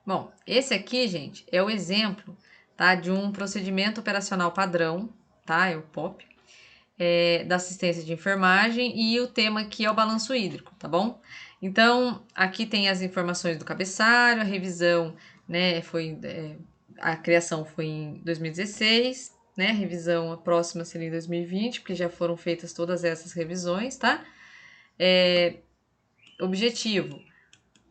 Bom, esse aqui, gente, é o exemplo, tá, de um procedimento operacional padrão, tá, é o POP, da assistência de enfermagem e o tema aqui é o balanço hídrico, tá bom? Então, aqui tem as informações do cabeçalho, a revisão, né, a criação foi em 2016, né, a revisão a próxima seria em 2020, porque já foram feitas todas essas revisões, tá? Objetivo: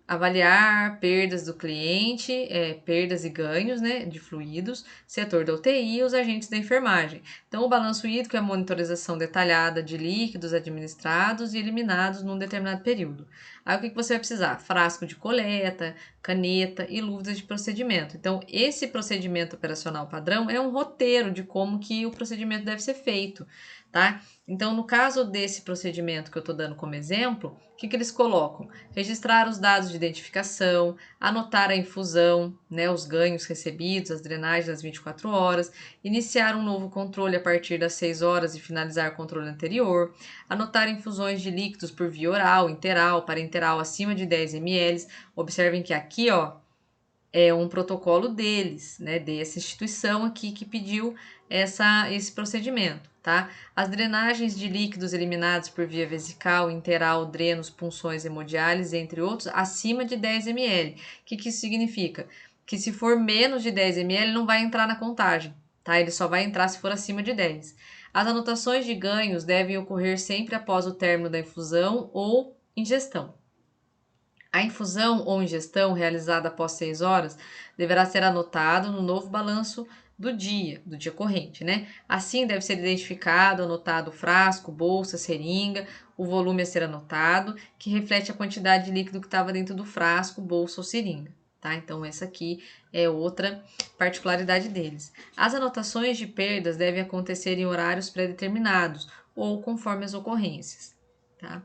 avaliar perdas do cliente, perdas e ganhos, né, de fluidos, setor da UTI e os agentes da enfermagem. Então, o balanço hídrico é a monitorização detalhada de líquidos administrados e eliminados num determinado período. Aí, o que você vai precisar? Frasco de coleta, caneta e luvas de procedimento. Então, esse procedimento operacional padrão é um roteiro de como que o procedimento deve ser feito, tá? Então, no caso desse procedimento que eu estou dando como exemplo, o que eles colocam? Registrar os dados de identificação, anotar a infusão, né, os ganhos recebidos, as drenagens das 24 horas, iniciar um novo controle a partir das 6 horas e finalizar o controle anterior, anotar infusões de líquidos por via oral, interal, parenteral acima de 10 ml. Observem que aqui, ó, é um protocolo deles, né, dessa instituição aqui que pediu esse procedimento, tá? As drenagens de líquidos eliminados por via vesical, interal, drenos, punções hemodiálise, entre outros, acima de 10 ml. O que isso significa? Que se for menos de 10 ml não vai entrar na contagem, tá? Ele só vai entrar se for acima de 10. As anotações de ganhos devem ocorrer sempre após o término da infusão ou ingestão. A infusão ou ingestão realizada após 6 horas deverá ser anotado no novo balanço do dia corrente, né? Assim deve ser identificado, anotado o frasco, bolsa, seringa, o volume a ser anotado, que reflete a quantidade de líquido que estava dentro do frasco, bolsa ou seringa, tá? Então essa aqui é outra particularidade deles. As anotações de perdas devem acontecer em horários pré-determinados ou conforme as ocorrências, tá?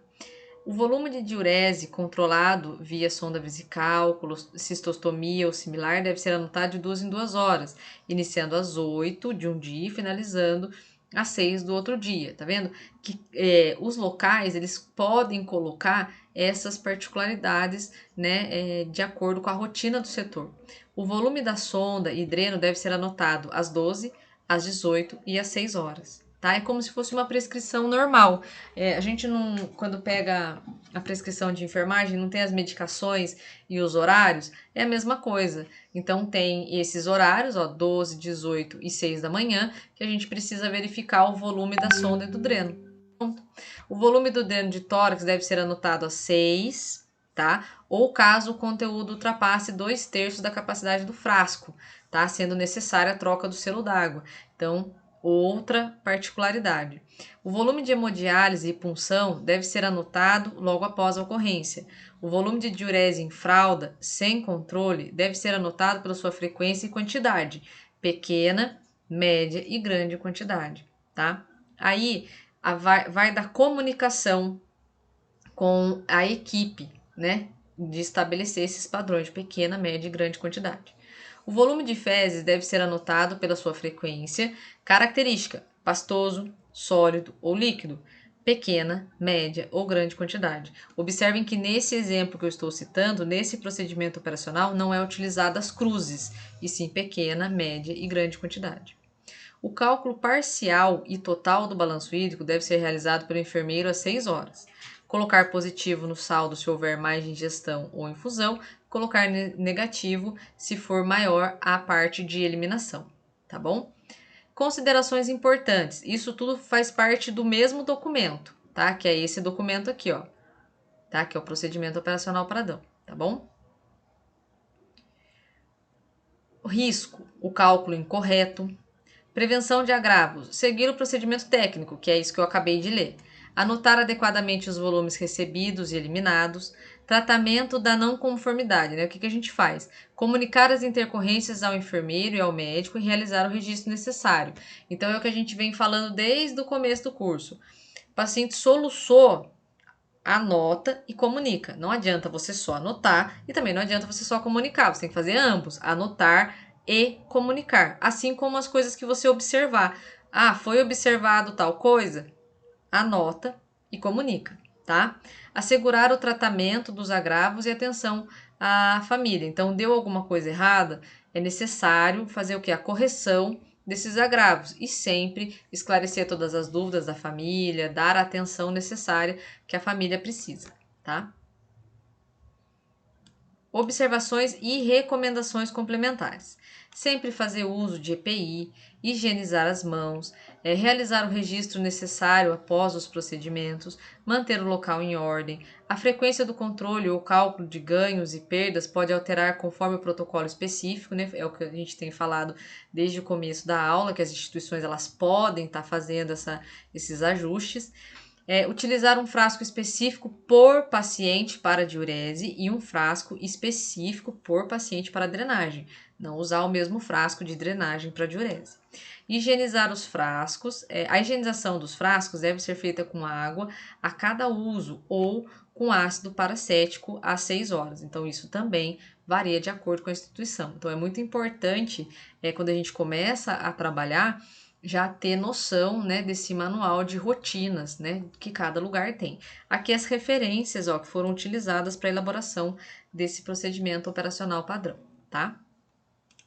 O volume de diurese controlado via sonda vesical, cistostomia ou similar deve ser anotado de 2 em 2 horas, iniciando às 8 de um dia e finalizando às 6 do outro dia. Tá vendo? Que os locais eles podem colocar essas particularidades, né, de acordo com a rotina do setor. O volume da sonda e dreno deve ser anotado às 12, às 18 e às 6 horas. Tá? É como se fosse uma prescrição normal. A gente não, quando pega a prescrição de enfermagem, não tem as medicações e os horários, é a mesma coisa. Então tem esses horários, ó, 12, 18 e 6 da manhã, que a gente precisa verificar o volume da sonda e do dreno. O volume do dreno de tórax deve ser anotado a 6, tá? Ou caso o conteúdo ultrapasse 2/3 da capacidade do frasco, tá? Sendo necessária a troca do selo d'água. Então, outra particularidade. O volume de hemodiálise e punção deve ser anotado logo após a ocorrência. O volume de diurese em fralda, sem controle, deve ser anotado pela sua frequência e quantidade, pequena, média e grande quantidade, tá? Aí vai da comunicação com a equipe, né? De estabelecer esses padrões de pequena, média e grande quantidade. O volume de fezes deve ser anotado pela sua frequência, característica, pastoso, sólido ou líquido, pequena, média ou grande quantidade. Observem que nesse exemplo que eu estou citando, nesse procedimento operacional, não é utilizado as cruzes, e sim pequena, média e grande quantidade. O cálculo parcial e total do balanço hídrico deve ser realizado pelo enfermeiro às 6 horas. Colocar positivo no saldo se houver mais de ingestão ou infusão, colocar negativo se for maior a parte de eliminação, tá bom? Considerações importantes. Isso tudo faz parte do mesmo documento, tá? Que é esse documento aqui, ó, tá? Que é o procedimento operacional padrão, tá bom? O risco, o cálculo incorreto. Prevenção de agravos. Seguir o procedimento técnico, que é isso que eu acabei de ler. Anotar adequadamente os volumes recebidos e eliminados. Tratamento da não conformidade, né? O que a gente faz? Comunicar as intercorrências ao enfermeiro e ao médico e realizar o registro necessário. Então, é o que a gente vem falando desde o começo do curso. O paciente soluçou, anota e comunica. Não adianta você só anotar e também não adianta você só comunicar. Você tem que fazer ambos, anotar e comunicar. Assim como as coisas que você observar. Ah, foi observado tal coisa? Anota e comunica, tá? Assegurar o tratamento dos agravos e atenção a família. Então, deu alguma coisa errada, é necessário fazer o que? A correção desses agravos e sempre esclarecer todas as dúvidas da família, dar a atenção necessária que a família precisa, tá? Observações e recomendações complementares. Sempre fazer uso de EPI, higienizar as mãos, realizar o registro necessário após os procedimentos, manter o local em ordem. A frequência do controle ou cálculo de ganhos e perdas pode alterar conforme o protocolo específico, né? É o que a gente tem falado desde o começo da aula, que as instituições elas podem estar fazendo esses ajustes. Utilizar um frasco específico por paciente para diurese e um frasco específico por paciente para drenagem. Não usar o mesmo frasco de drenagem para diurese. Higienizar os frascos. A higienização dos frascos deve ser feita com água a cada uso ou com ácido paracético às 6 horas. Então, isso também varia de acordo com a instituição. Então, é muito importante, quando a gente começa a trabalhar, já ter noção, né, desse manual de rotinas, né, que cada lugar tem. Aqui as referências, ó, que foram utilizadas para a elaboração desse procedimento operacional padrão, tá?